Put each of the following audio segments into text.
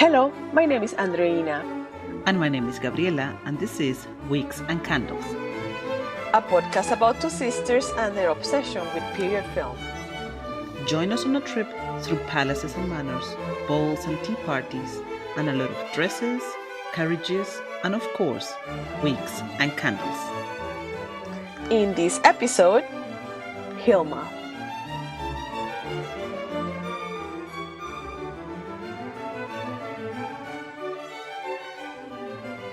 Hello, my name is Andreina. And my name is Gabriela, and this is Wigs and Candles, a podcast about two sisters and their obsession with period film. Join us on a trip through palaces and manors, balls and tea parties, and a lot of dresses, carriages, and of course, wigs and candles. In this episode, Hilma.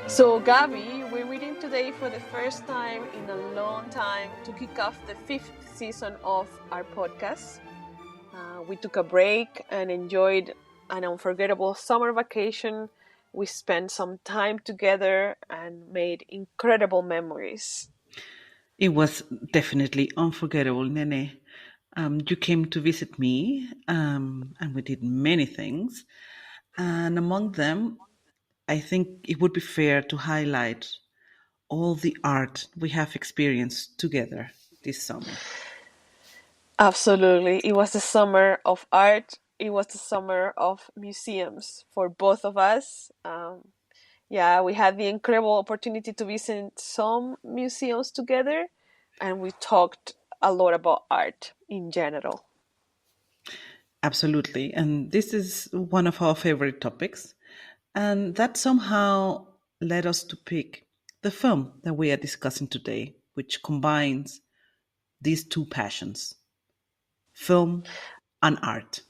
So, Gaby, we're meeting today for the first time in a long time to kick off the 5th season of our podcast. We took a break and enjoyed an unforgettable summer vacation. We spent some time together and made incredible memories. It was definitely unforgettable, Nene. You came to visit me, and we did many things. And among them, I think it would be fair to highlight all the art we have experienced together this summer. Absolutely. It was the summer of art. It was the summer of museums for both of us. We had the incredible opportunity to visit some museums together, and we talked a lot about art in general. Absolutely. And this is one of our favorite topics. And that somehow led us to pick the film that we are discussing today, which combines these two passions, film and art.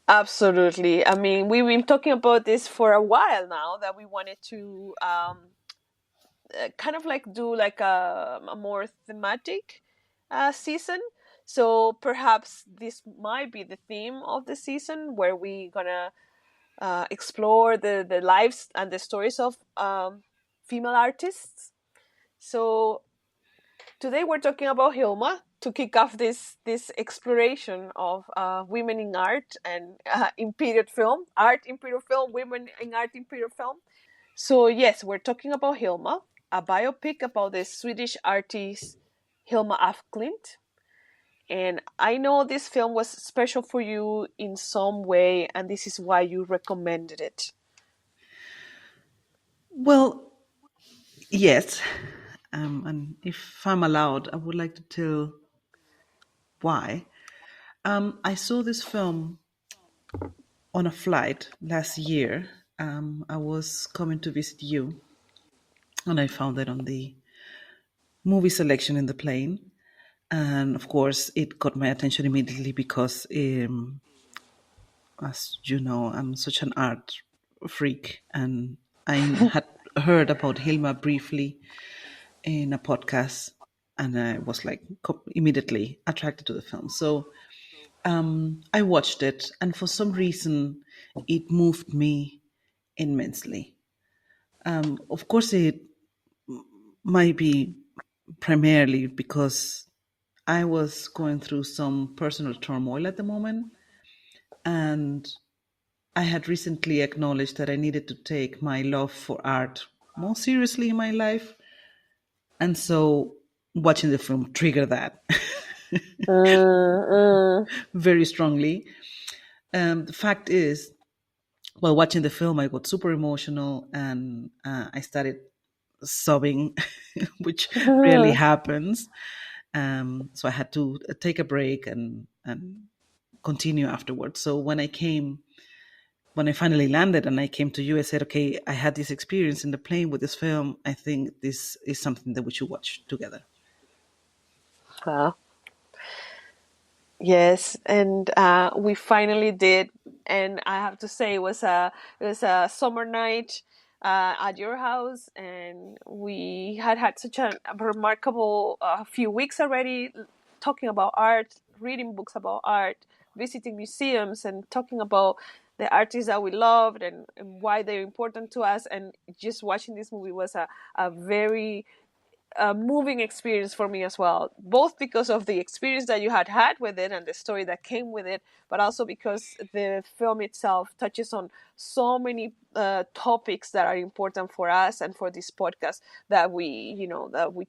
Absolutely. I mean, we've been talking about this for a while now, that we wanted to kind of like do like a more thematic season. So perhaps this might be the theme of the season, where we're gonna explore the lives and the stories of female artists. So today we're talking about Hilma to kick off this exploration of women in art and in period film, art in period film, women in art in period film. So yes, we're talking about Hilma, a biopic about the Swedish artist Hilma af Klint. And I know this film was special for you in some way, and this is why you recommended it. Well, yes. And if I'm allowed, I would like to tell why. I saw this film on a flight last year. I was coming to visit you, and I found it on the movie selection in the plane. And of course, it got my attention immediately because, as you know, I'm such an art freak. And I had heard about Hilma briefly in a podcast, and I was like immediately attracted to the film. So I watched it, and for some reason, it moved me immensely. Of course, it might be primarily because I was going through some personal turmoil at the moment, and I had recently acknowledged that I needed to take my love for art more seriously in my life. And so watching the film triggered that very strongly. The fact is, while watching the film, I got super emotional, and I started sobbing, which rarely happens. So I had to take a break and continue afterwards. So when I finally landed and I came to you, I said, okay, I had this experience in the plane with this film. I think this is something that we should watch together. Wow. Yes, and we finally did, and I have to say it was a summer night at your house, and we had such a remarkable few weeks already, talking about art, reading books about art, visiting museums, and talking about the artists that we loved and why they're important to us. And just watching this movie was a very moving experience for me as well, both because of the experience that you had with it and the story that came with it, but also because the film itself touches on so many topics that are important for us and for this podcast, that we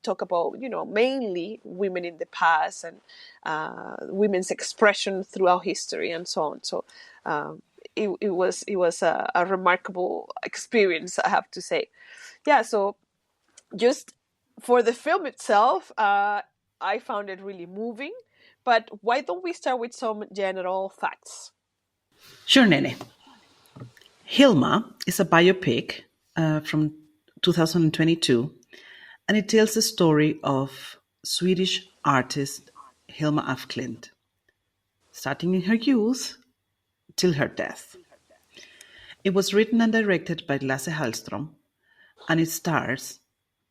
talk about, mainly women in the past and women's expression throughout history and so on. So it was a remarkable experience, I have to say. Yeah, so just for the film itself, I found it really moving. But why don't we start with some general facts? Sure, Nene. Hilma is a biopic from 2022, and it tells the story of Swedish artist Hilma af Klint, starting in her youth till her death. It was written and directed by Lasse Hallström, and it stars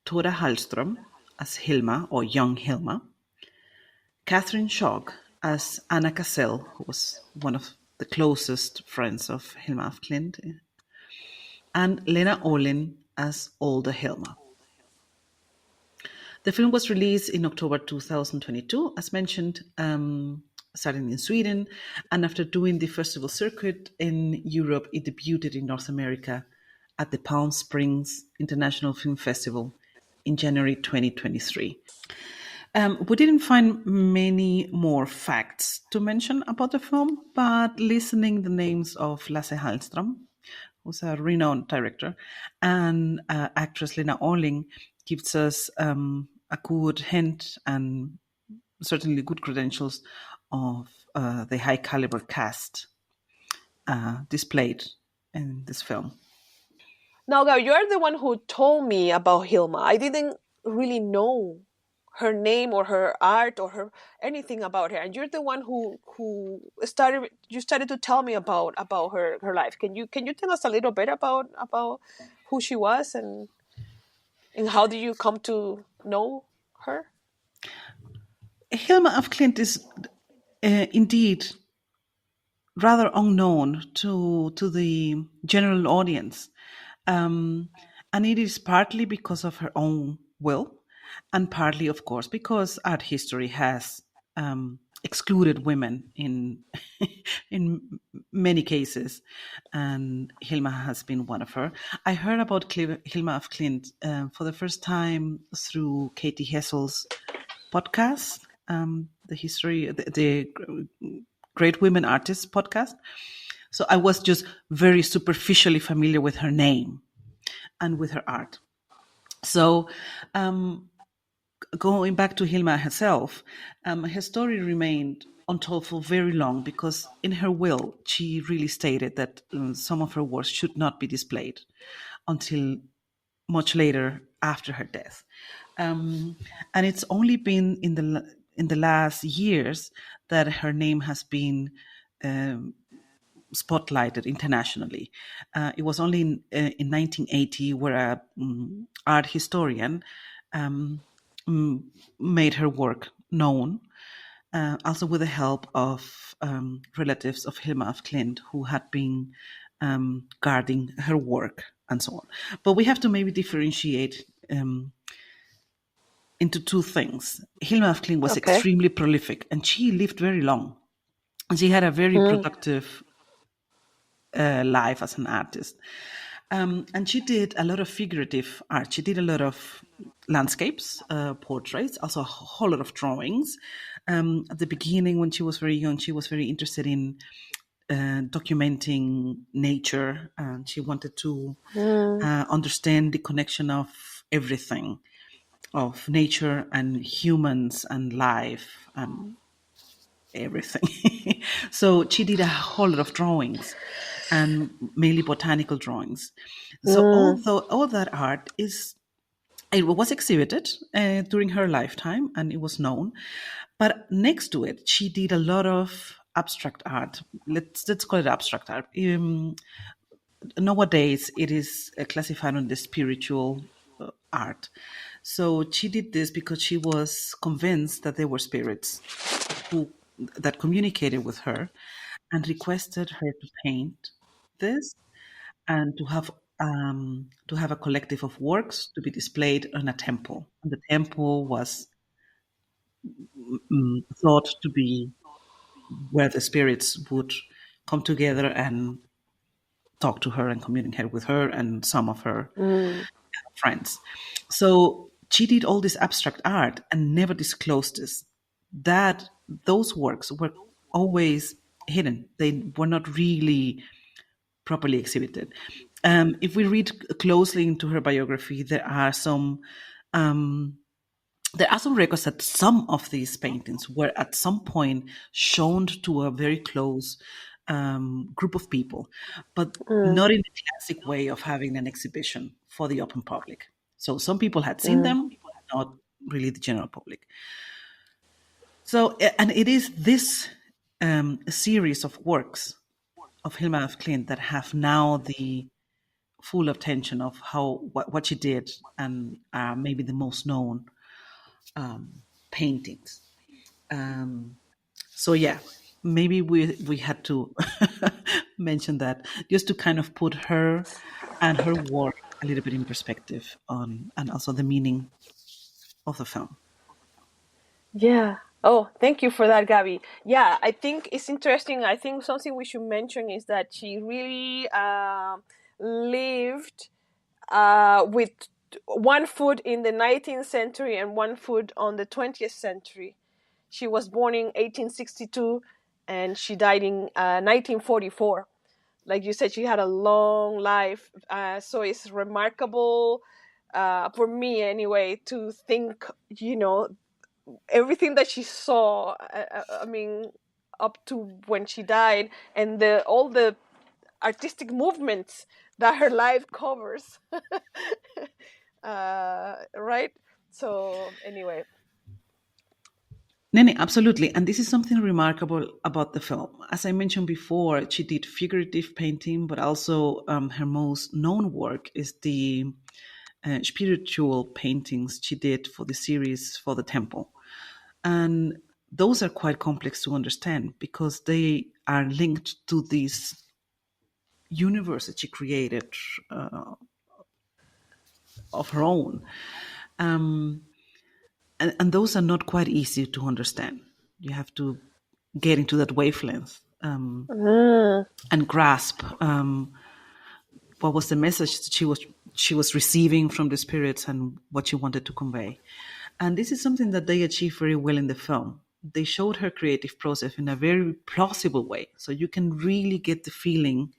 Tora Hallström as Hilma or young Hilma, Catherine Schog as Anna Cassell, who was one of the closest friends of Hilma af Klint, and Lena Olin as older Hilma. The film was released in October 2022, as mentioned, starting in Sweden. And after doing the festival circuit in Europe, it debuted in North America at the Palm Springs International Film Festival in January 2023. We didn't find many more facts to mention about the film, but listening the names of Lasse Hallström, who's a renowned director, and actress Lena Olin gives us a good hint and certainly good credentials of the high caliber cast displayed in this film. Now, Gao, you're the one who told me about Hilma. I didn't really know her name or her art or her anything about her, and you're the one who started to tell me about her life. Can you tell us a little bit about who she was, and how did you come to know her? Hilma af Klint is indeed rather unknown to the general audience. And it is partly because of her own will, and partly, of course, because art history has excluded women in in many cases, and Hilma has been one of her. I heard about Hilma af Klint for the first time through Katie Hessel's podcast, the history, the Great Women Artists podcast. So I was just very superficially familiar with her name and with her art. So going back to Hilma herself, her story remained untold for very long because in her will, she really stated that some of her works should not be displayed until much later after her death. And it's only been in the last years that her name has been spotlighted internationally. It was only in 1980 where a art historian made her work known, also with the help of relatives of Hilma af Klint who had been guarding her work and so on. But we have to maybe differentiate into two things. Hilma af Klint was Okay. extremely prolific and she lived very long. She had a very productive life as an artist. And she did a lot of figurative art. She did a lot of landscapes, portraits, also a whole lot of drawings. At the beginning, when she was very young, she was very interested in documenting nature, and she wanted to understand the connection of everything, of nature and humans and life and everything. So she did a whole lot of drawings and mainly botanical drawings. So although all that art it was exhibited during her lifetime and it was known, but next to it, she did a lot of abstract art. Let's call it abstract art. Nowadays, it is classified under spiritual art. So she did this because she was convinced that there were spirits who that communicated with her and requested her to paint this and to have a collective of works to be displayed in a temple. And the temple was thought to be where the spirits would come together and talk to her and communicate with her and some of her friends. So she did all this abstract art and never disclosed this. That those works were always hidden. They were not really properly exhibited. If we read closely into her biography, um, there are some records that some of these paintings were at some point shown to a very close group of people, but Mm, not in the classic way of having an exhibition for the open public. So some people had seen mm. them, not really the general public. So, and it is this series of works of Hilma af Klint that have now the full attention of what she did, and are maybe the most known paintings. Um, so yeah, maybe we had to mention that just to kind of put her and her work a little bit in perspective on, and also the meaning of the film. Yeah. Oh, thank you for that, Gabby. Yeah, I think it's interesting. I think something we should mention is that she really lived with one foot in the 19th century and one foot on the 20th century. She was born in 1862 and she died in 1944. Like you said, she had a long life. So it's remarkable for me, anyway, to think, everything that she saw. I mean, up to when she died, and all the artistic movements that her life covers. Right? So anyway. Nene, absolutely. And this is something remarkable about the film. As I mentioned before, she did figurative painting, but also her most known work is the spiritual paintings she did for the series for the temple. And those are quite complex to understand because they are linked to this universe that she created uh, of her own. Um, and those are not quite easy to understand. You have to get into that wavelength Mm, and grasp what was the message that she was receiving from the spirits and what she wanted to convey. And this is something that they achieved very well in the film. They showed her creative process in a very plausible way, so you can really get the feeling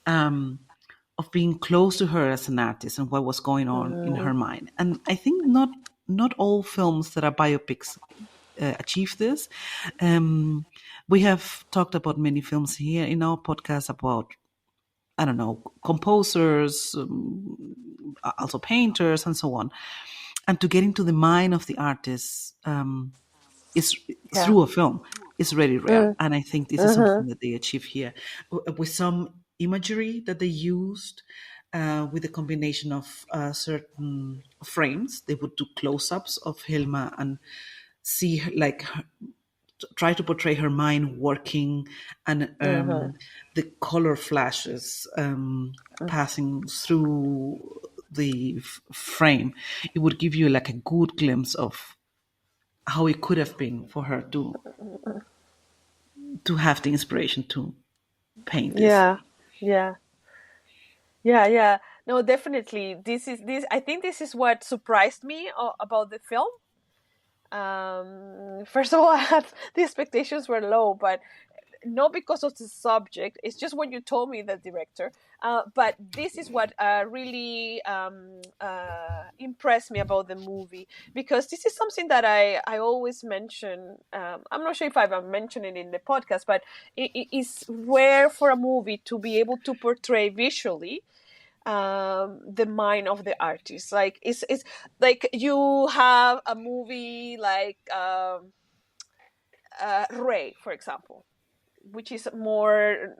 of being close to her as an artist and what was going on in her mm, mind. And I think not all films that are biopics achieve this. Um, we have talked about many films here in our podcast about, I don't know, composers, also painters, and so on. And to get into the mind of the artist is yeah. through a film is really rare. Mm, And I think this is mm-hmm, something that they achieve here with some imagery that they used. With a combination of certain frames, they would do close-ups of Hilma and see her, like try to portray her mind working, and mm-hmm, the color flashes passing through the frame. It would give you like a good glimpse of how it could have been for her to have the inspiration to paint this. yeah. Yeah. Yeah, yeah. No, definitely. This. I think this is what surprised me about the film. First of all, I had the expectations were low, but not because of the subject. It's just when you told me the director. But this is what really impressed me about the movie, because this is something that I always mention. I'm not sure if I've mentioned it in the podcast, but it is rare for a movie to be able to portray visually the mind of the artist. Like it's like you have a movie like Ray, for example, which is more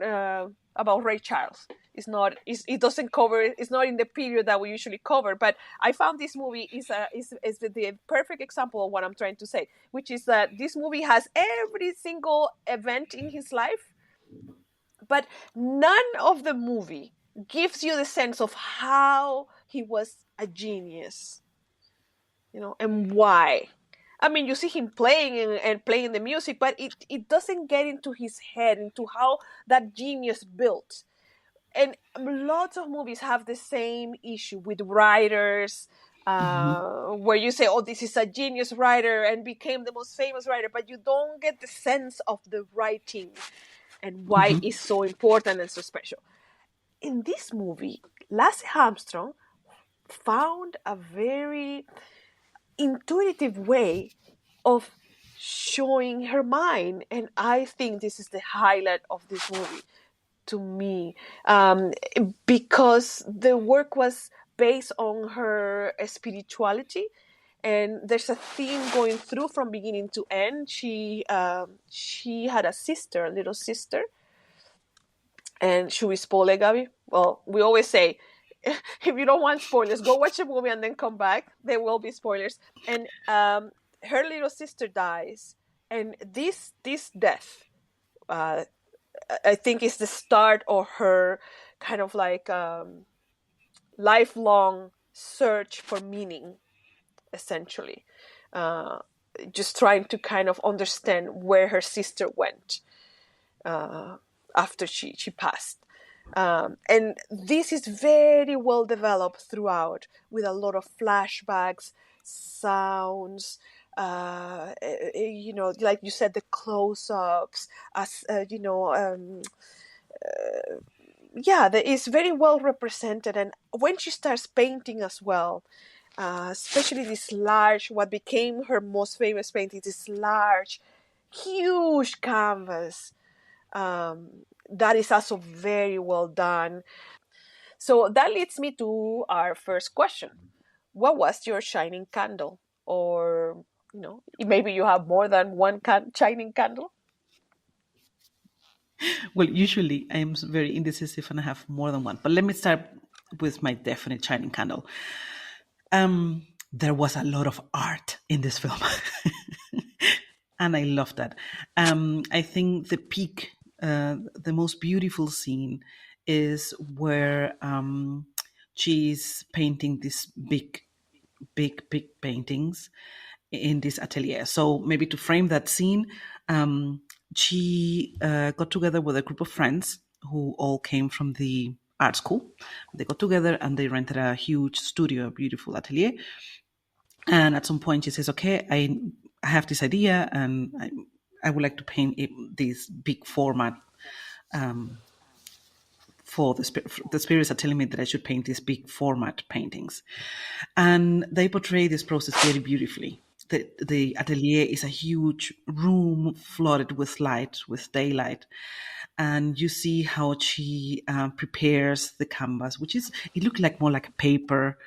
about Ray Charles. It's not. It doesn't cover. It's not in the period that we usually cover. But I found this movie is the perfect example of what I'm trying to say, which is that this movie has every single event in his life, but none of the movie gives you the sense of how he was a genius, and why. I mean, you see him playing and playing the music, but it doesn't get into his head, into how that genius built. And lots of movies have the same issue with writers, Mhm. where you say, oh, this is a genius writer and became the most famous writer, but you don't get the sense of the writing and why Mhm. it's so important and so special. in this movie, Lasse Armstrong found a very intuitive way of showing her mind, and I think this is the highlight of this movie to me, because the work was based on her spirituality, and there's a theme going through from beginning to end. She had a sister, a little sister. And should we spoil it, Gaby? Well, we always say, if you don't want spoilers, go watch the movie and then come back. There will be spoilers. And her little sister dies, and this death, uh, I think, is the start of her kind of like lifelong search for meaning, essentially. Uh, just trying to kind of understand where her sister went uh, after she passed. And this is very well developed throughout, with a lot of flashbacks, sounds, like you said, the close-ups, as yeah, that is very well represented. And when she starts painting as well, especially this large, what became her most famous painting, this large, huge canvas, that is also very well done. So that leads me to our first question. What was your shining candle? Or, maybe you have more than one shining candle? Well, usually I am very indecisive and I have more than one. But let me start with my definite shining candle. There was a lot of art in this film, and I love that. I think the peak, the most beautiful scene, is where she's painting these big paintings in this atelier. So maybe to frame that scene, she got together with a group of friends who all came from the art school. They got together and they rented a huge studio, a beautiful atelier. And at some point, she says, "Okay, I have this idea, and I would like to paint this big format." For the spirits are telling me that I should paint these big format paintings, and they portray this process very beautifully. The atelier is a huge room flooded with light, with daylight, and you see how she prepares the canvas, which is, it looked like more like a paper,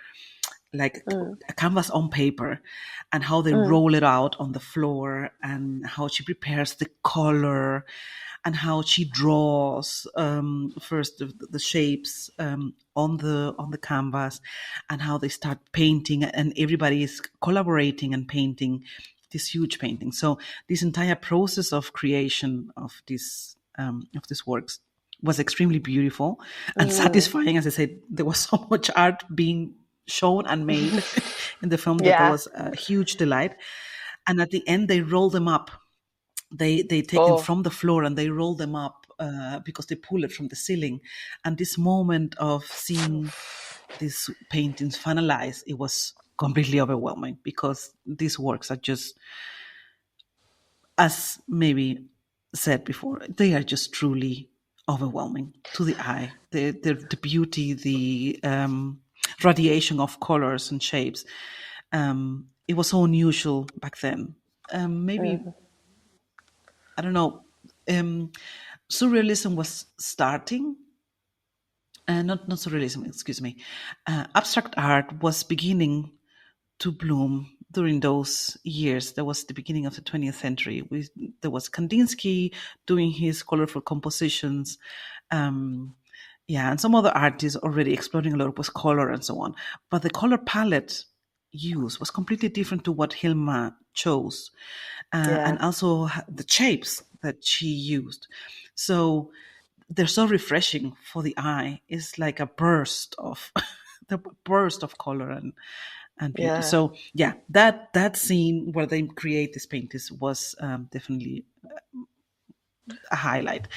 like Mm, a canvas on paper, and how they mm, roll it out on the floor, and how she prepares the color, and how she draws first the shapes on the canvas, and how they start painting, and everybody is collaborating and painting this huge painting. So this entire process of creation of these works was extremely beautiful and mm. satisfying. As I said, there was so much art being shown and made in the film that Yeah. was a huge delight. And at the end, they roll them up. They take them Oh, from the floor and they roll them up because they pull it from the ceiling. And this moment of seeing these paintings finalized, it was completely overwhelming, because these works are just, as maybe said before, they are just truly overwhelming to the eye. The beauty, the radiation of colors and shapes. It was so unusual back then. Maybe, mm, I don't know. Um, Surrealism was starting. Not surrealism, excuse me. Abstract art was beginning to bloom during those years. That was the beginning of the 20th century. There was Kandinsky doing his colorful compositions. Um, yeah, and some other artists already exploring a lot with color and so on. But the color palette used was completely different to what Hilma chose, yeah. and also the shapes that she used. So they're so refreshing for the eye. It's like a burst of the burst of color and beauty. Yeah. So yeah, that scene where they create these paintings was definitely a highlight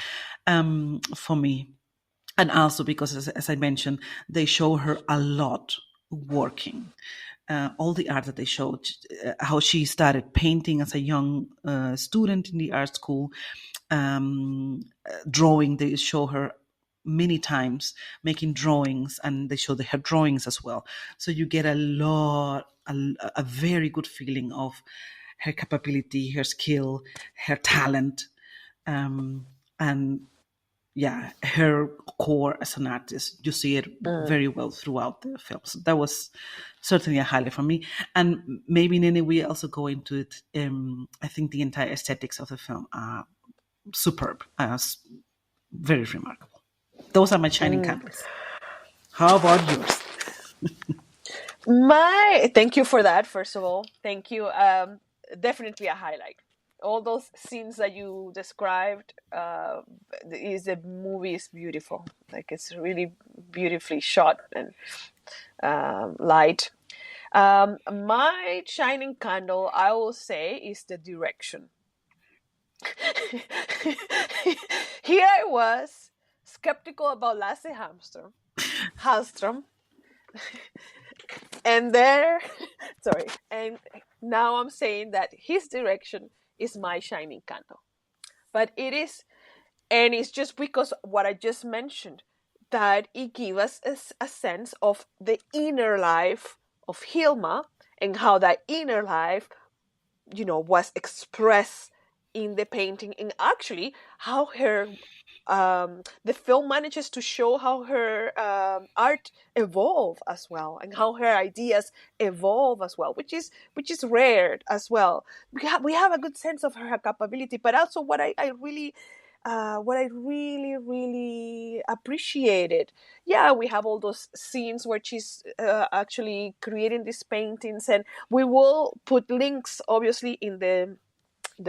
for me. And also because, as I mentioned, they show her a lot working. All the art that they showed, how she started painting as a young student in the art school, drawing. They show her many times making drawings, and they show her drawings as well. So you get a very good feeling of her capability, her skill, her talent, and yeah, her core as an artist. You see it Mm. very well throughout the film. So that was certainly a highlight for me. And maybe Nene, we also go into it. I think the entire aesthetics of the film are superb, very remarkable. Those are my shining Mm. candles. How about yours? My thank you for that. First of all, thank you. Definitely a highlight. All those scenes that you described, is the movie is beautiful. Like it's really beautifully shot and light. My shining candle, I will say, is the direction. Here I was skeptical about Lasse Hallström, and there, sorry, and now I'm saying that his direction is my shining candle. But it is, and it's just because what I just mentioned, that it gives us a sense of the inner life of Hilma, and how that inner life, was expressed in the painting, and actually how her the film manages to show how her art evolve as well, and how her ideas evolve as well, which is rare as well. We have a good sense of her capability, but also what I really, really appreciated. Yeah, we have all those scenes where she's actually creating these paintings, and we will put links, obviously, in the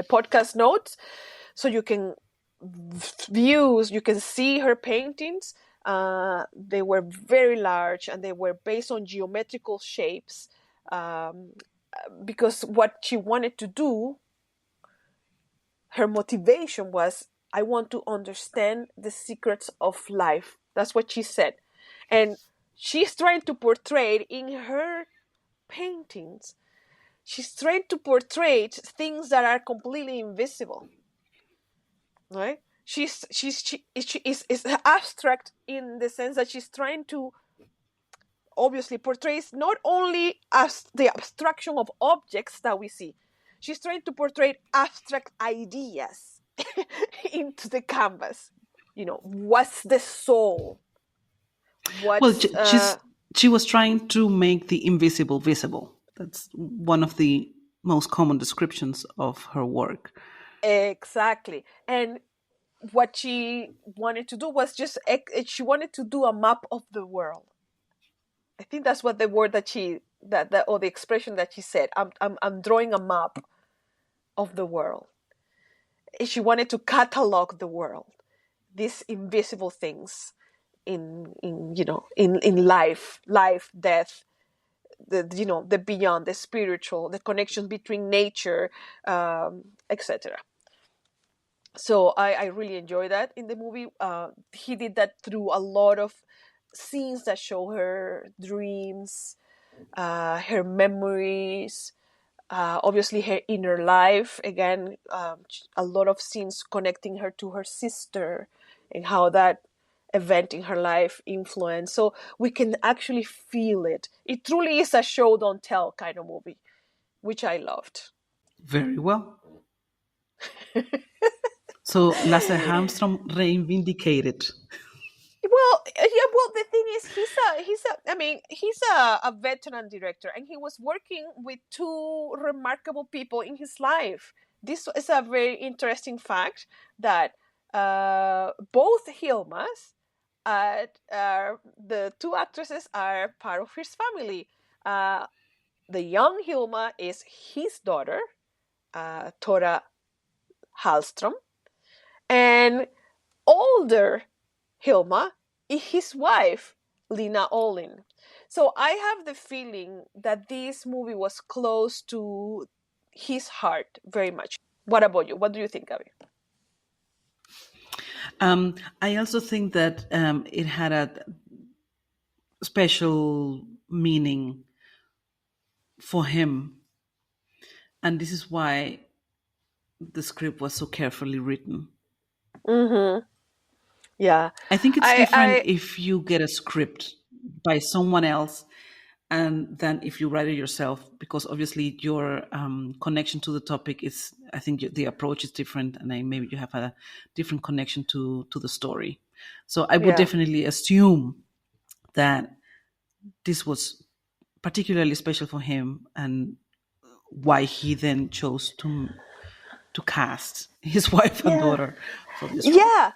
podcast notes, so you can you can see her paintings. They were very large, and they were based on geometrical shapes, um, because what she wanted to do, her motivation was, I want to understand the secrets of life. That's what she said. And she's trying to portray in her paintings, she's trying to portray things that are completely invisible, right? She is abstract in the sense that she's trying to obviously portrays not only as the abstraction of objects that we see, she's trying to portray abstract ideas into the canvas. What's the soul? Well, What's she was trying to make the invisible visible. That's one of the most common descriptions of her work. exactly? And what she wanted to do was just she wanted to do a map of the world. I think that's what the word that or the expression that she said. I'm drawing a map of the world. She wanted to catalog the world, these invisible things in life, death, the beyond, the spiritual, the connections between nature, etc. So I really enjoy that in the movie. He did that through a lot of scenes that show her dreams, her memories, obviously her inner life. Again, a lot of scenes connecting her to her sister, and how that event in her life influenced. So we can actually feel it. It truly is a show don't tell kind of movie, which I loved. Very well. So Lasse Hamstrom reivindicated. Well, yeah. Well, the thing is, I mean, he's a veteran director, and he was working with two remarkable people in his life. This is a very interesting fact, that both Hilmas, the two actresses, are part of his family. Uh, the young Hilma is his daughter, Tora Hallström, and older Hilma is his wife, Lina Olin. So I have the feeling that this movie was close to his heart very much. What about you? What do you think, Gaby? I also think that it had a special meaning for him, and this is why the script was so carefully written. Mm-hmm. Yeah. I think it's different I if you get a script by someone else and then if you write it yourself, because obviously your connection to the topic is, I think the approach is different, and then maybe you have a different connection to the story. So I would yeah. definitely assume that this was particularly special for him, and why he then chose to cast his wife and Yeah. daughter for this role. Yeah.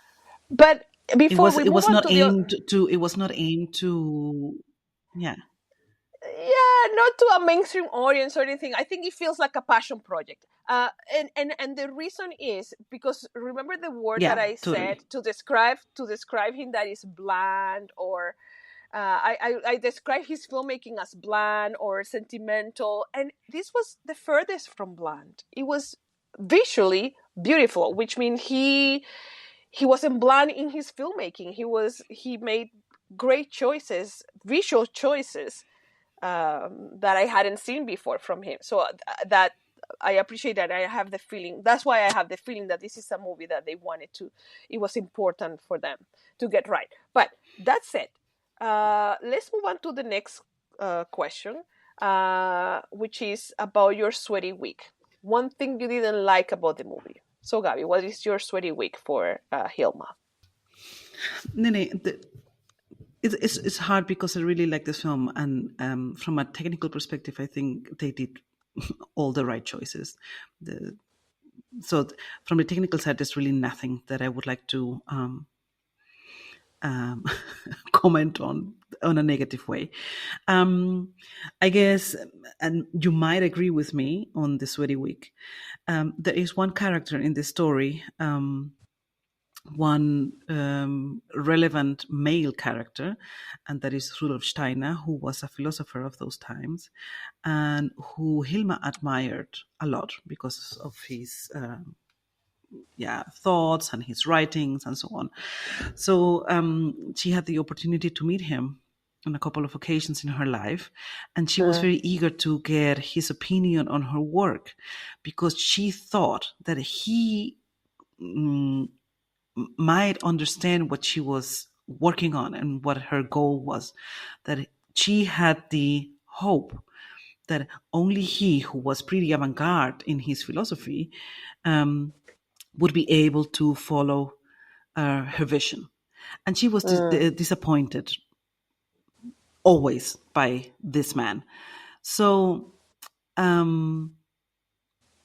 But It before was we it move was on not to the aimed to it was not aimed to yeah. yeah, not to a mainstream audience or anything. I think it feels like a passion project. And the reason is because remember the word that Yeah, I said totally. to describe him, that is bland, or I describe his filmmaking as bland or sentimental, and this was the furthest from bland. It was visually beautiful, which means he wasn't bland in his filmmaking. He made great choices, visual choices, that I hadn't seen before from him. So that I appreciate that. I have the feeling. That's why I have the feeling that this is a movie that they wanted to. It was important for them to get right. But that said, let's move on to the next question, which is about your sweaty week. One thing you didn't like about the movie. So, Gaby, what is your sweaty week for Hilma? Nene, it's hard because I really like this film, and from a technical perspective, I think they did all the right choices. The, from the technical side, there's really nothing that I would like to um, comment on a negative way. Um, I guess, and you might agree with me on the sweaty week. There is one character in this story. One relevant male character, and that is Rudolf Steiner, who was a philosopher of those times, and who Hilma admired a lot because of his thoughts and his writings and so on. So she had the opportunity to meet him on a couple of occasions in her life, and she was Mm, very eager to get his opinion on her work because she thought that he might understand what she was working on and what her goal was. That she had the hope that only he, who was pretty avant garde in his philosophy, um, would be able to follow her vision. And she was mm, disappointed always by this man. So, um,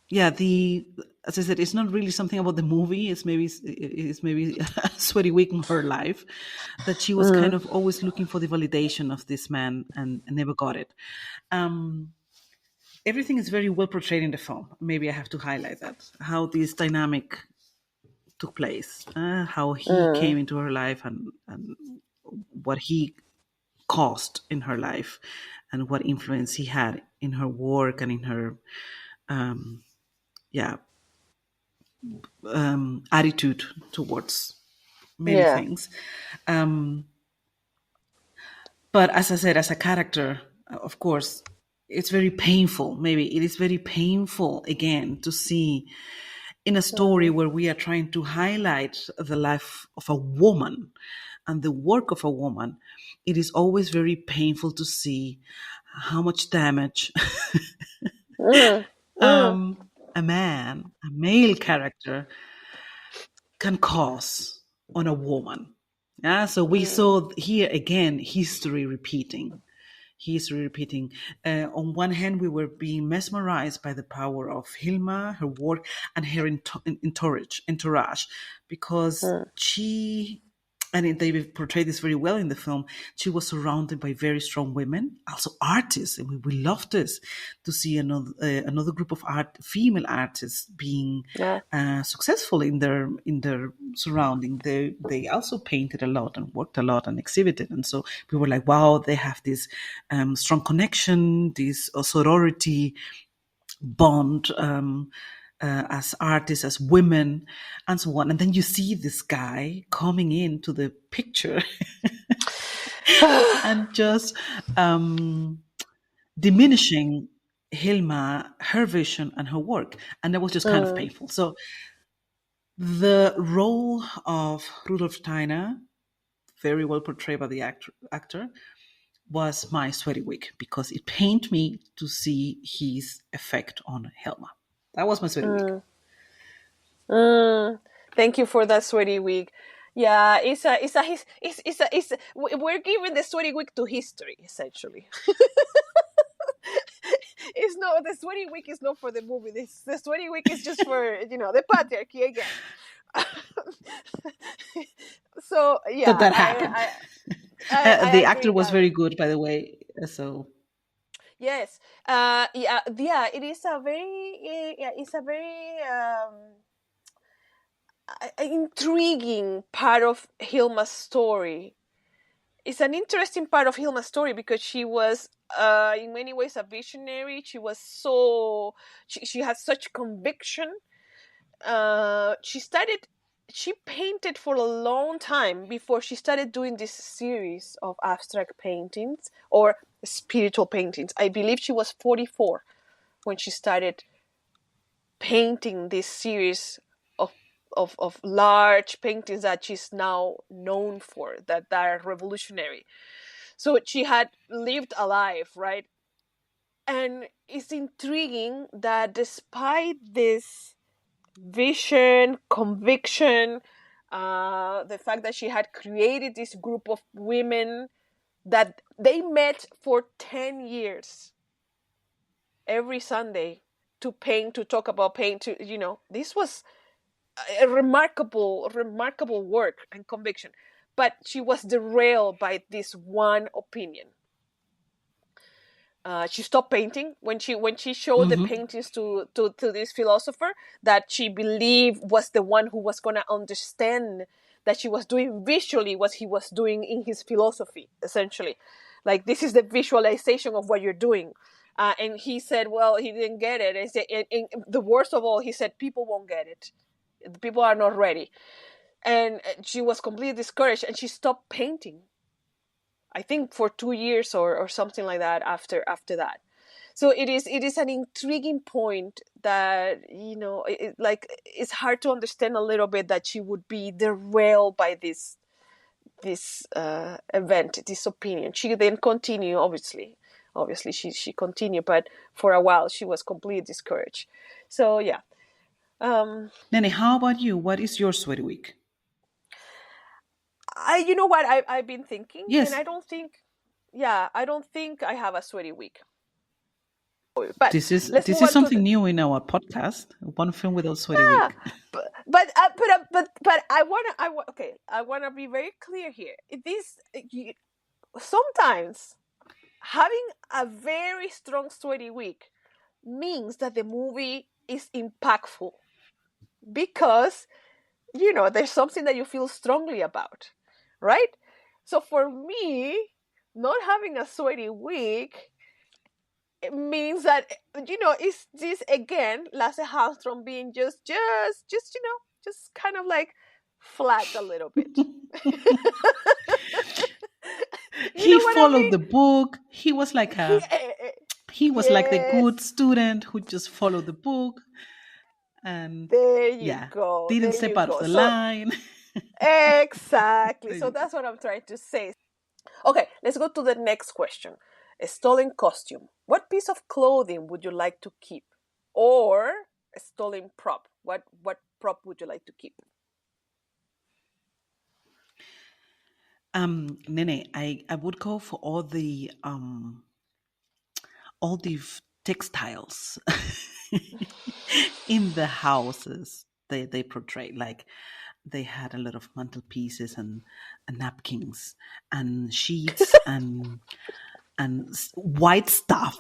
yeah, the as I said, it's not really something about the movie. It's maybe a sweaty week in her life that she was kind mm, of always looking for the validation of this man and never got it. Um, Everything is very well portrayed in the film. Maybe I have to highlight that how this dynamic took place, how he mm. came into her life, and what he caused in her life, and what influence he had in her work and in her um, yeah attitude towards many Yeah. things. Um, but as I said, as a character, of course, it's very painful. Maybe it is very painful again to see in a story Mm, where we are trying to highlight the life of a woman and the work of a woman. It is always very painful to see how much damage mm, mm, a man, a male character, can cause on a woman. Yeah, so we mm, saw here again history repeating. History repeating. On one hand, we were being mesmerized by the power of Hilma, her work, and her entourage, because mm. she, and they portray this very well in the film, she was surrounded by very strong women, also artists, and we loved this to see another group of female artists being Yeah. successful in their surrounding. They also painted a lot and worked a lot and exhibited, and so we were like, wow, they have this strong connection, this sorority bond. As artists, as women, and so on. And then you see this guy coming into the picture and just diminishing Hilma, her vision, and her work. And that was just kind of Mm, painful. So The role of Rudolf Steiner, very well portrayed by the actor, was my sweaty week because it pained me to see his effect on Hilma. That was my sweaty week. Mm. Mm. Thank you for that sweaty week. Yeah, we're giving the sweaty week to history essentially. It's not the sweaty week is not for the movie. The sweaty week is just for the patriarchy again. So But yeah, that happened. I The actor agree, was very Gabby. good, by the way. So Yes, yeah. It is a very yeah, it's a very intriguing part of Hilma's story. It's an interesting part of Hilma's story because she was in many ways a visionary. She had such conviction. She started she painted for a long time before she started doing this series of abstract paintings or spiritual paintings. I believe she was 44 when she started painting this series of of large paintings that she's now known for, that are revolutionary. So she had lived a life, right? And it's intriguing that despite this vision, conviction, the fact that she had created this group of women that they met for 10 years every Sunday to paint, to talk about paint, this was a remarkable work and conviction. But she was derailed by this one opinion. She stopped painting when she showed the mhm. paintings to this philosopher that she believed was the one who was going to understand that she was doing visually what he was doing in his philosophy, essentially. Like, this is the visualization of what you're doing. And he said, well, he didn't get it. And the worst of all, he said, people won't get it. People are not ready. And she was completely discouraged and she stopped painting. I think for 2 years or something like that after that. So it is an intriguing point that like it's hard to understand a little bit that she would be derailed by this event, this opinion. She then continued, obviously she continued, but for a while she was completely discouraged. So yeah. Nene, how about you? What is your sweaty week? You know what I've been thinking, and Yes, I don't think I have a sweaty week. But this is let's this move is on to something the new in our podcast. One film without sweaty yeah. week. But I wanna be very clear here. Sometimes having a very strong sweaty week means that the movie is impactful because there's something that you feel strongly about, right? So for me, not having a sweaty week, it means that it's this again, Lasse Hallström being just kind of like flat a little bit. You He know what I followed mean? the book. He, He was like the good yes, student who just followed the book and there you yeah, go, didn't there step you out of go. the So line. exactly. There So you go. that's what I'm trying to say. Okay, let's go to the next question. A stolen costume. What piece of clothing would you like to keep? Or a stolen prop. What prop would you like to keep? Nene, I would go for all the textiles in the houses they portray. Like they had a lot of mantelpieces and napkins and sheets and white stuff.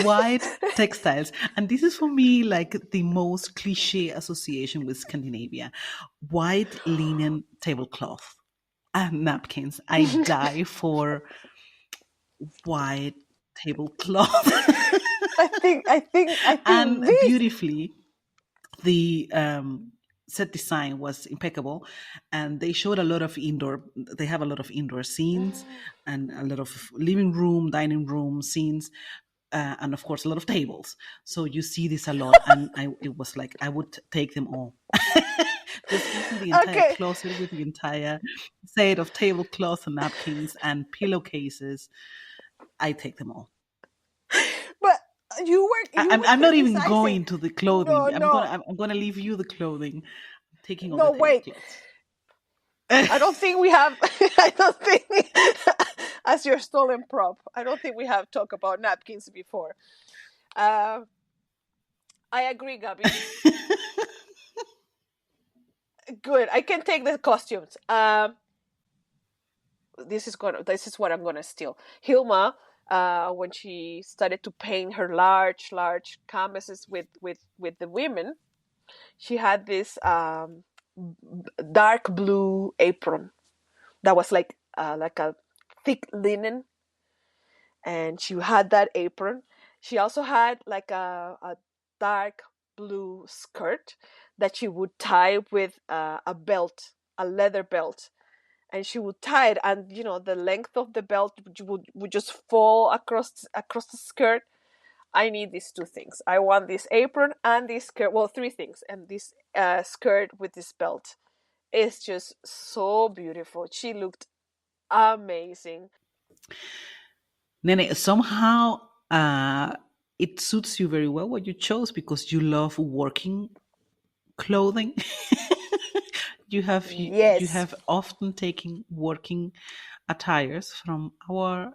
White textiles. And this is for me like the most cliche association with Scandinavia. White linen tablecloth and napkins. I die for white tablecloth. I think And this. beautifully, the set design was impeccable, and they showed a lot of indoor. They have a lot of indoor scenes and a lot of living room, dining room scenes. and of course a lot of tables. So you see this a lot, and it was like I would take them all. Just give me the entire Okay, closet with the entire set of tablecloths and napkins and pillowcases. I take them all. but you were I'm not even criticizing. going to the No, clothing. no, I'm gonna leave you the clothing. I'm taking all the no. Wait. tablecloths. I don't think we have. I don't think, as your stolen prop, I don't think we have talked about napkins before. Uh, I agree, Gabi. Good. I can take the costumes. This is what I'm gonna steal. Hilma, when she started to paint her large canvases with the women, she had this dark blue apron that was like a thick linen, and she had that apron. She also had like a dark blue skirt that she would tie with a belt, a leather belt, and she would tie it, and the length of the belt would just fall across the skirt. I need these two things. I want this apron and this skirt. Well, three things, and this skirt with this belt. It's just so beautiful. She looked amazing. Nene, somehow it suits you very well what you chose because you love working clothing. You Yes, have often taken working attires from our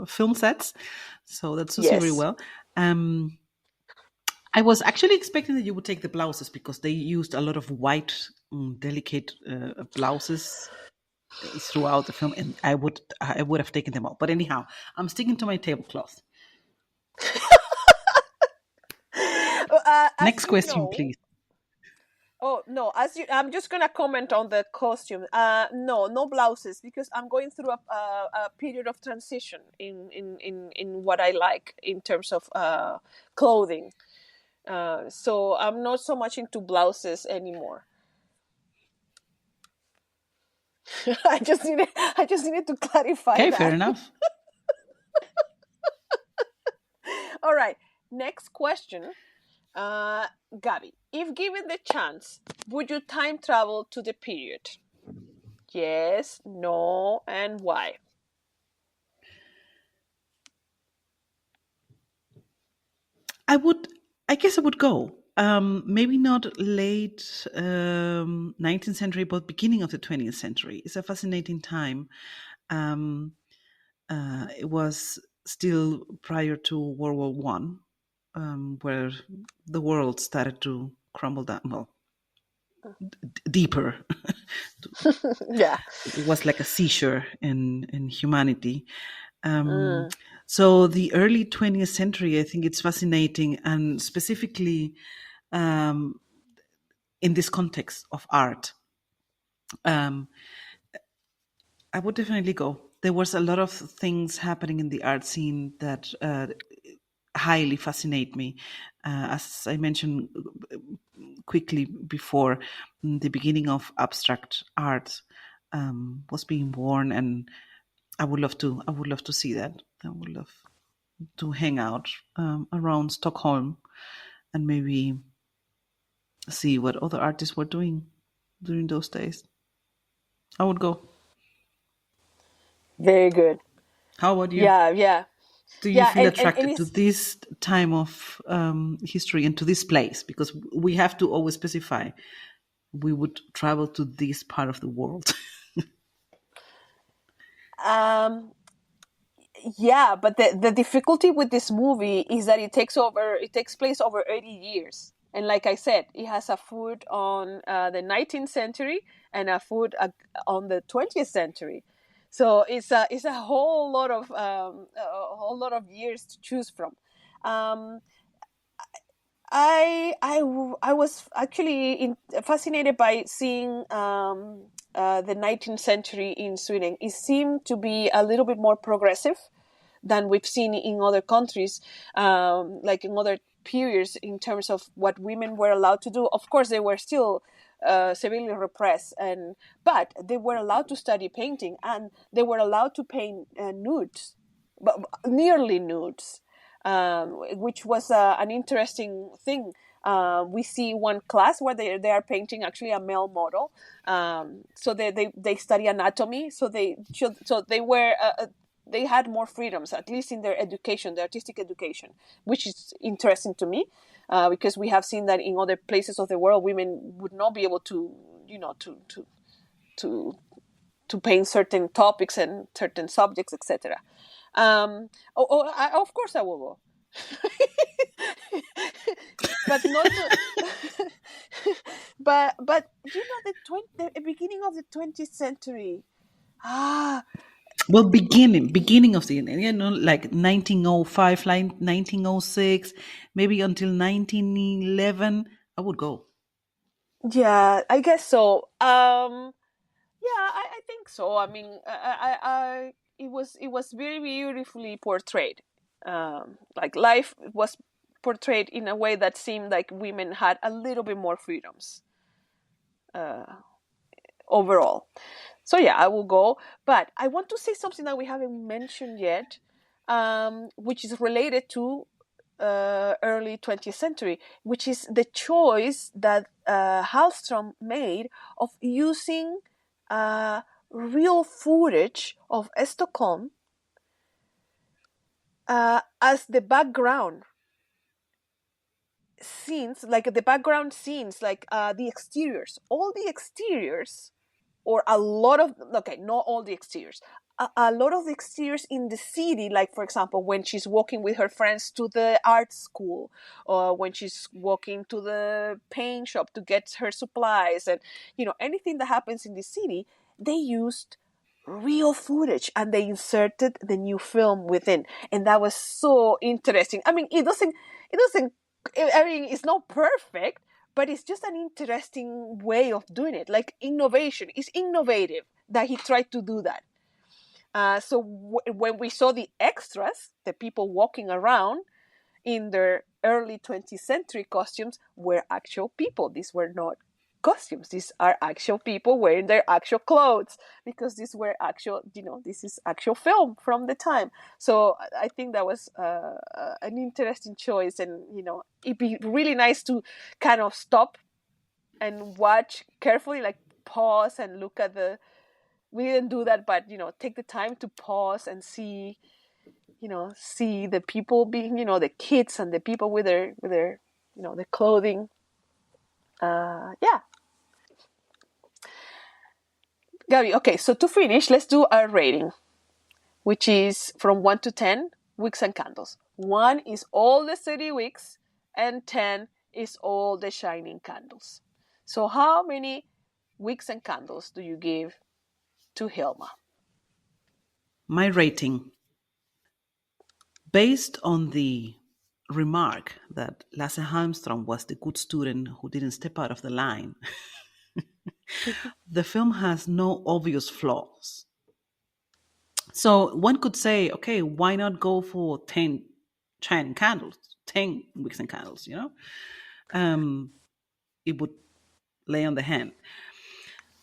film sets, so that suits you very yes. well. Um, I was actually expecting that you would take the blouses because they used a lot of white, delicate blouses throughout the film, and I would have taken them all. But anyhow, I'm sticking to my tablecloth. As Next you question, know, please. oh no, I'm just gonna comment on the costume. No, no blouses because I'm going through a period of transition in what I like in terms of clothing. So I'm not so much into blouses anymore. I just needed to clarify Okay, fair that. enough. All right. Next question. Gabi, if given the chance, would you time travel to the period? Yes, no, and why? I would, I guess I would go. Maybe not late 19th century, but beginning of the 20th century. It's a fascinating time. Um, it was still prior to World War One, where the world started to crumble down. Well, deeper. Yeah. It was like a seizure in humanity. Um, Mm. so the early 20th century, I think it's fascinating, and specifically um, in this context of art, um, I would definitely go. There was a lot of things happening in the art scene that highly fascinate me. As I mentioned quickly before, the beginning of abstract art was being born, and I would love to. I would love to see that. I would love to hang out around Stockholm and maybe see what other artists were doing during those days. I would go. Very good. How about you? Yeah, yeah. Do you Yeah, feel and attracted to it's this time of history and to this place? Because we have to always specify we would travel to this part of the world. um yeah, but the difficulty with this movie is that it takes place over 80 years. And like I said, it has a foot on the 19th century and a foot on the 20th century. So it's a whole lot of years to choose from. Um, I was actually fascinated by seeing the 19th century in Sweden. It seemed to be a little bit more progressive than we've seen in other countries, like in other periods, in terms of what women were allowed to do. Of course, they were still severely repressed, but they were allowed to study painting, and they were allowed to paint nudes. nearly nudes, which was an interesting thing. We see one class where they are painting actually a male model. So they study anatomy. So they were. They had more freedoms, at least in their education, their artistic education, which is interesting to me, because we have seen that in other places of the world, women would not be able to, to to paint certain topics and certain subjects, etc. Of course I will go, but not to. But the beginning of the 20th century. Ah, Well, beginning of the, like 1905, like 1906, maybe until 1911, I would go. yeah, I guess so. Yeah, I think so. I mean, it was very beautifully portrayed. Like life was portrayed in a way that seemed like women had a little bit more freedoms overall. So yeah, I will go. But I want to say something that we haven't mentioned yet, which is related to early 20th century, which is the choice that Hallström made of using real footage of Stockholm as the background scenes, like the background scenes, like the exteriors, all the exteriors, or a lot of, okay, not all the exteriors, a lot of the exteriors in the city, like for example when she's walking with her friends to the art school, or when she's walking to the paint shop to get her supplies, and anything that happens in the city, they used real footage and they inserted the new film within, and that was so interesting. I mean, it doesn't I mean, it's not perfect, but it's just an interesting way of doing it. Like innovation, it's innovative that he tried to do that. So when we saw the extras, the people walking around in their early 20th century costumes, were actual people. These were not costumes. These are actual people wearing their actual clothes, because these were actual, this is actual film from the time. So I think that was an interesting choice, and it'd be really nice to kind of stop and watch carefully, like pause and look at the. We didn't do that, but take the time to pause and see the people being, the kids and the people with their the clothing. Yeah, Gaby. Okay, so to finish, let's do our rating, which is from 1 to 10. Wigs and candles. 1 is all the city wigs, and 10 is all the shining candles. So how many wigs and candles do you give to Hilma? My rating, based on the remark that Lasse Halmström was the good student who didn't step out of the line, the film has no obvious flaws. So one could say, okay, why not go for 10 shining candles, 10 wicks and candles, Um, it would lay on the hand.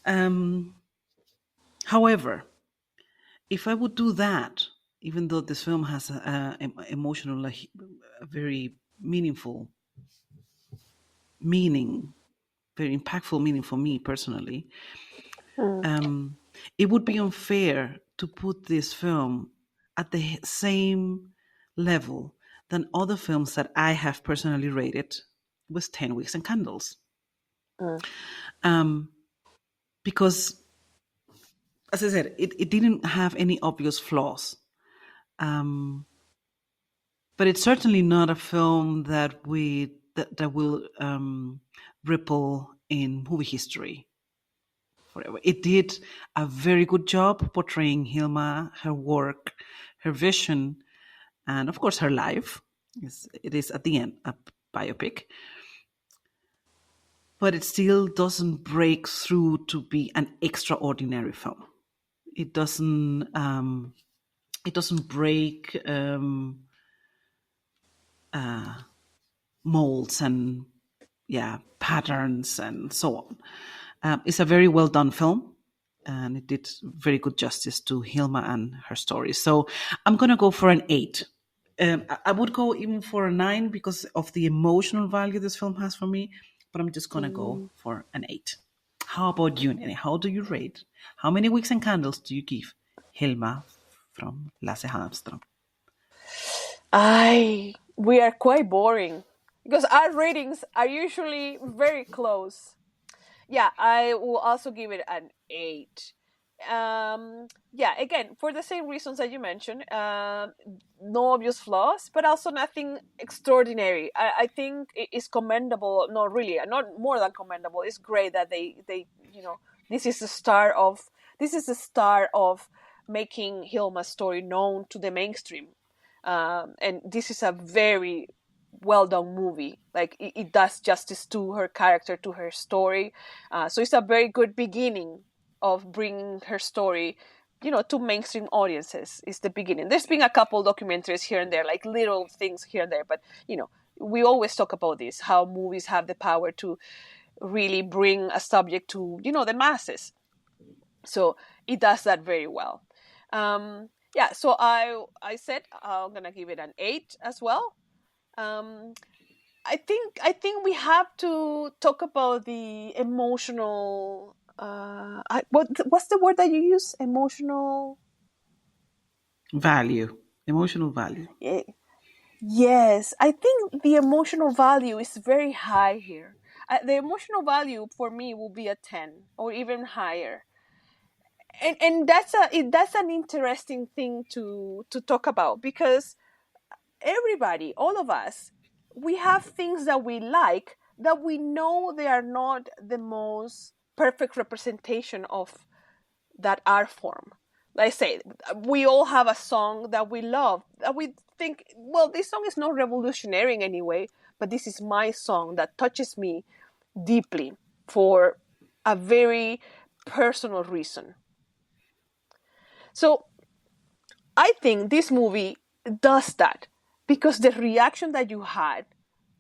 Um, However, if I would do that, even though this film has emotional, a very meaningful meaning, very impactful meaning for me personally, Mm, it would be unfair to put this film at the same level than other films that I have personally rated with 10 Weeks and Candles. mm, Um, because, as I said, it didn't have any obvious flaws. Um, but it's certainly not a film that will ripple in movie history forever. It did a very good job portraying Hilma, her work, her vision, and of course her life. It is at the end a biopic, but it still doesn't break through to be an extraordinary film. It doesn't. It doesn't break molds and patterns and so on. It's a very well done film. and it did very good justice to Hilma and her story. So I'm going to go for an 8. I would go even for a 9 because of the emotional value this film has for me, but I'm just going to go Mm. for an 8. How about you, Nene? How do you rate? How many Wigs and Candles do you give Hilma from Lasse Hallström? We are quite boring because our ratings are usually very close. Yeah, I will also give it an 8. Yeah, again, for the same reasons that you mentioned, no obvious flaws, but also nothing extraordinary. I think it is commendable. No, really, not more than commendable. It's great that they this is the start of making Hilma's story known to the mainstream. And this is a very well done movie. Like it does justice to her character, to her story. So it's a very good beginning of bringing her story, to mainstream audiences. Is the beginning. There's been a couple documentaries here and there, like little things here and there, but we always talk about this, how movies have the power to really bring a subject to the masses. So it does that very well. Yeah, so I said I'm gonna give it an 8 as well. um, I think we have to talk about the emotional. What's the word that you use? Emotional. Value, emotional value. eh, Yes, I think the emotional value is very high here. The emotional value for me will be a 10 or even higher, and that's an interesting thing to talk about because everybody, all of us, we have things that we like that we know they are not the most perfect representation of that art form. Like I say, we all have a song that we love, that we think, well, this song is not revolutionary in any way, but this is my song that touches me deeply for a very personal reason. So I think this movie does that because the reaction that you had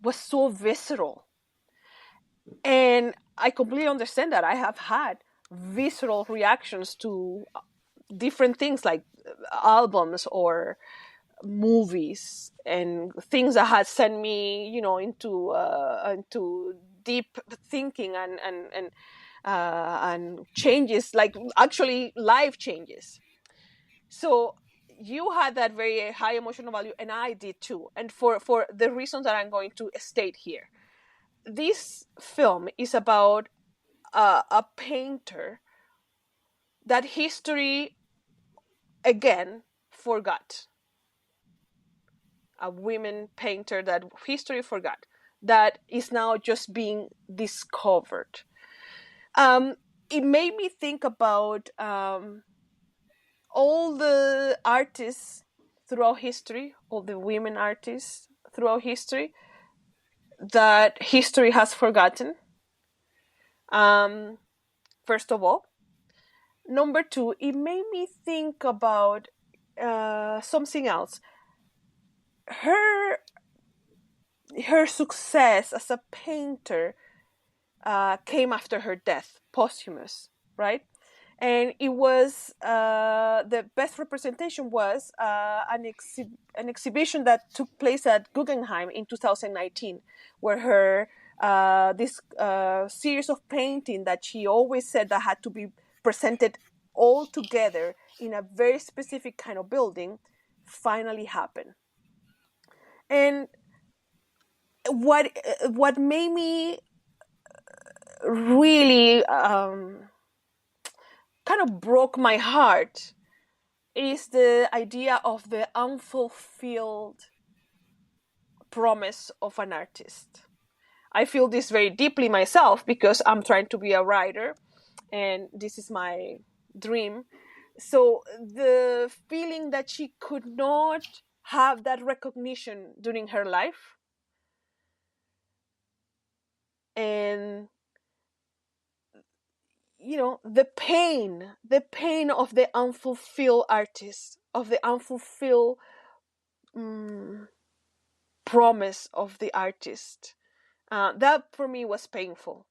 was so visceral. And I completely understand that. I have had visceral reactions to different things like albums or movies and things that had sent me, into deep thinking and changes, like actually life changes. So you had that very high emotional value, and I did too. And for the reasons that I'm going to state here, this film is about a painter that history again forgot. A women painter that history forgot, that is now just being discovered. Um, it made me think about all the artists throughout history, all the women artists throughout history that history has forgotten. Um, First of all, number two, it made me think about something else. Her her success as a painter came after her death, posthumous, right? And it was the best representation was an exhibition that took place at Guggenheim in 2019, where her this series of painting that she always said that had to be presented all together in a very specific kind of building finally happened. And what made me really kind of broke my heart is the idea of the unfulfilled promise of an artist. I feel this very deeply myself because I'm trying to be a writer and this is my dream. So the feeling that she could not have that recognition during her life, and the pain of the unfulfilled artist, of the unfulfilled um, promise of the artist, that for me was painful.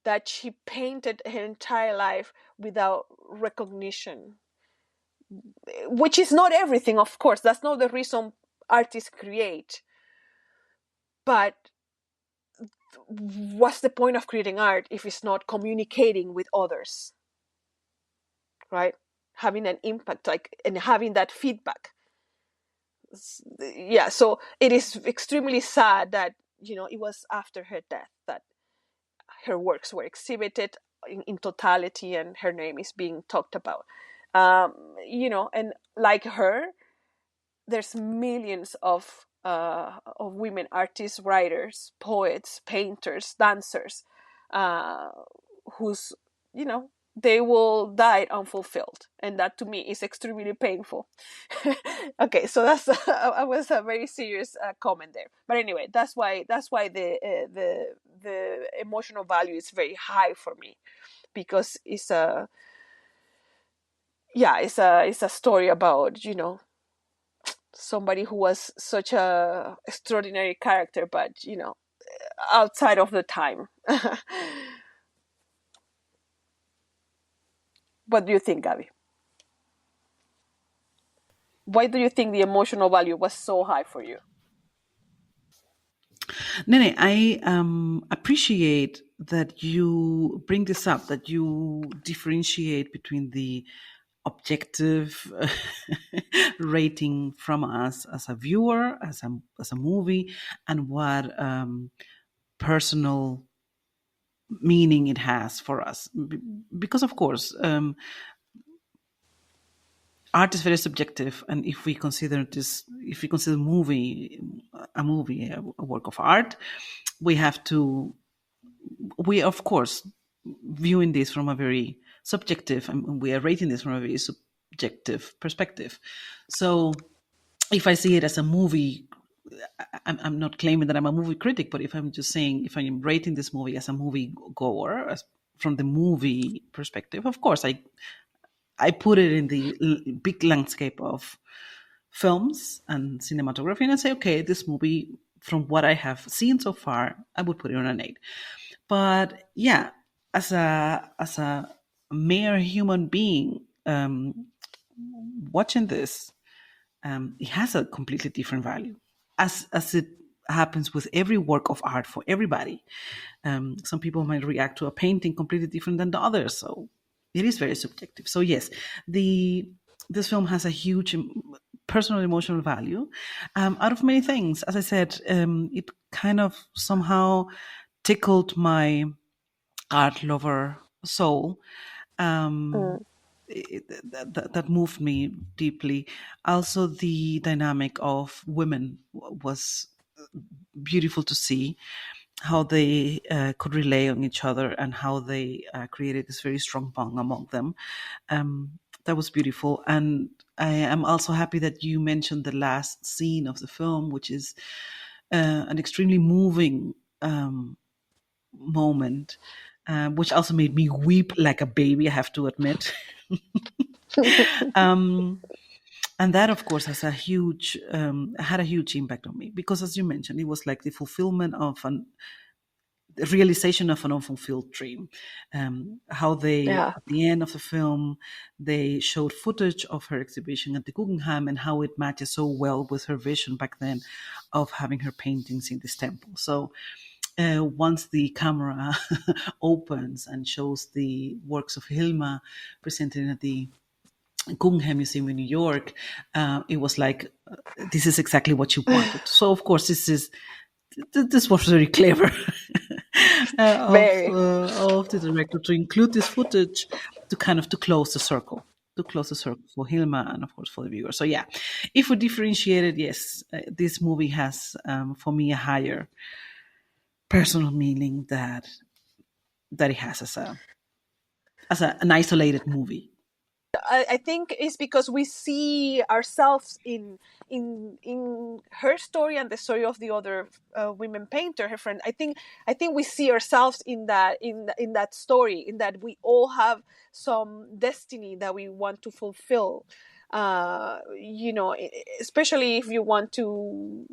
that she painted her entire life without recognition, which is not everything, of course. That's not the reason artists create. But what's the point of creating art if it's not communicating with others, right? Having an impact, like, and having that feedback. Yeah, so it is extremely sad that, it was after her death that her works were exhibited in totality and her name is being talked about. And like her, there's millions of women artists, writers, poets, painters, dancers, uh, who's, they will die unfulfilled, and that to me is extremely painful. Okay, so that's I was a very serious comment there, but anyway, that's why the emotional value is very high for me, because it's a story about, somebody who was such a extraordinary character, but outside of the time. What do you think, Gaby? Why do you think the emotional value was so high for you? Nene, I appreciate that you bring this up, that you differentiate between the objective rating from us as a viewer, as a movie, and what personal meaning it has for us. Because, of course, art is very subjective, and if we consider a work of art, we have to, we of course viewing this from a very subjective, and we are rating this from a very subjective perspective. So if I see it as a movie, I'm not claiming that I'm a movie critic, but if I'm just saying, if I'm rating this movie as a movie goer, from the movie perspective, of course I put it in the big landscape of films and cinematography, and I say, okay, this movie, from what I have seen so far, I would put it on an 8. But yeah, as a mere human being, watching this, it has a completely different value, as it happens with every work of art for everybody. Some people might react to a painting completely different than the others, so it is very subjective. So yes, this film has a huge personal emotional value, out of many things. As I said, it kind of somehow tickled my art lover soul. Mm. That moved me deeply. Also, the dynamic of women was beautiful to see, how they could rely on each other, and how they created this very strong bond among them. That was beautiful. And I am also happy that you mentioned the last scene of the film, which is an extremely moving moment, which also made me weep like a baby, I have to admit. um, and that, of course, has had a huge impact on me, because, as you mentioned, it was like the fulfillment of the realization of an unfulfilled dream. How they, Yeah. at the end of the film, they showed footage of her exhibition at the Guggenheim, and how it matches so well with her vision back then of having her paintings in this temple. So once the camera opens and shows the works of Hilma presented at the Guggenheim Museum in New York, it was like, this is exactly what you wanted. So, of course, this was very clever Very. of the director to include this footage to kind of to close the circle. To close the circle for Hilma, and of course for the viewer. So yeah, if we differentiate it, yes, this movie has, for me, a higher personal meaning that it has an isolated movie. I think it's because we see ourselves in her story and the story of the other women painter, her friend. I think we see ourselves in that story, in that we all have some destiny that we want to fulfill. Especially if you want to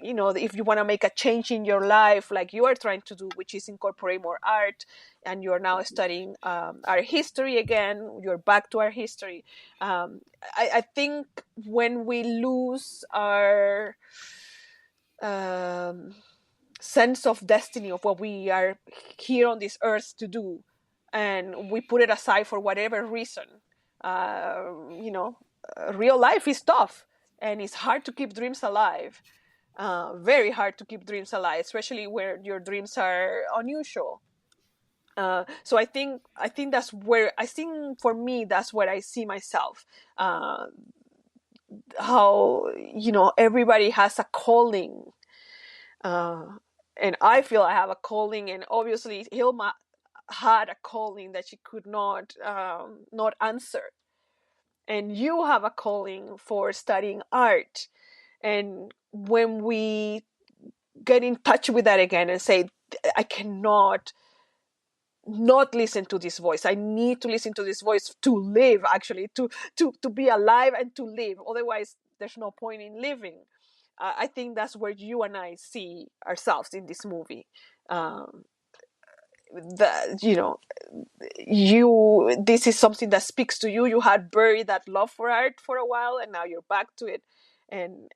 if you want to make a change in your life, like you are trying to do, which is incorporate more art, and you're now studying art history again, you're back to art history. I think when we lose our um, sense of destiny of what we are here on this earth to do, and we put it aside for whatever reason, uh, you know real life is tough, and it's hard to keep dreams alive, very hard to keep dreams alive, especially where your dreams are unusual. So I think that's where, I think for me, that's where I see myself. How everybody has a calling, uh, and I feel I have a calling, and obviously Hilma had a calling that she could not answer, and you have a calling for studying art. And when we get in touch with that again and say, I cannot not listen to this voice, I need to listen to this voice to live, actually, to be alive and to live, otherwise there's no point in living. I think that's where you and I see ourselves in this movie. um, that this is something that speaks to you. You had buried that love for art for a while, and now you're back to it. And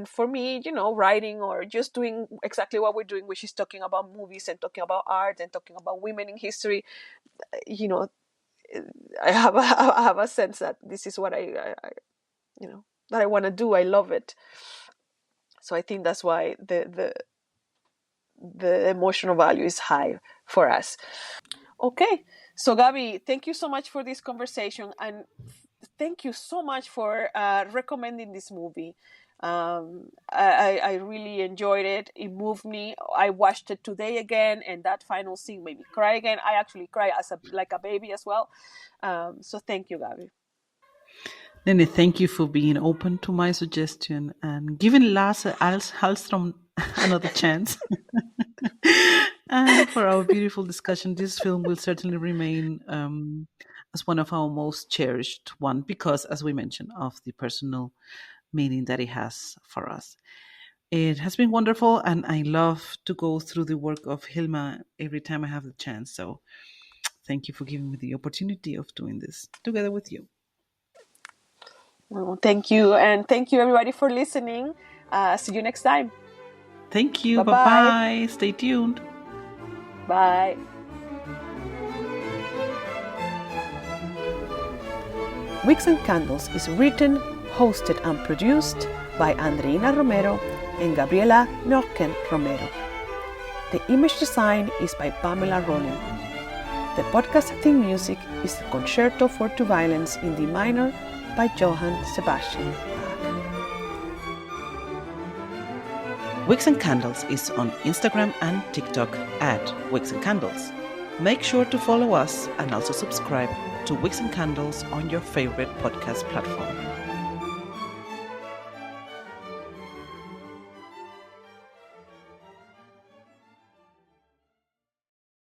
for me, writing or just doing exactly what we're doing, which is talking about movies and talking about art and talking about women in history, you know I have a, I have a sense that this is what I that I want to do. I love it. So I think that's why the emotional value is high for us. Okay, so Gaby, thank you so much for this conversation, and thank you so much for recommending this movie. I really enjoyed it. It moved me. I watched it today again, and that final scene made me cry again. I actually cry like a baby as well. So thank you, Gaby. Nene, thank you for being open to my suggestion and giving Lasse Hallström another chance. And for our beautiful discussion, this film will certainly remain as one of our most cherished one because, as we mentioned, of the personal meaning that it has for us. It has been wonderful, and I love to go through the work of Hilma every time I have the chance. So thank you for giving me the opportunity of doing this together with you. Well, thank you, and thank you everybody for listening. See you next time. Thank you. Bye Bye bye. bye. Stay tuned. Bye. Wigs and Candles is written, hosted, and produced by Andreina Romero and Gabriela Nocken Romero. The image design is by Pamela Rowling. The podcast theme music is the Concerto for Two Violins in D minor by Johann Sebastian Bach. Wigs and Candles is on Instagram and TikTok at Wigs and Candles. Make sure to follow us and also subscribe to Wigs and Candles on your favorite podcast platform.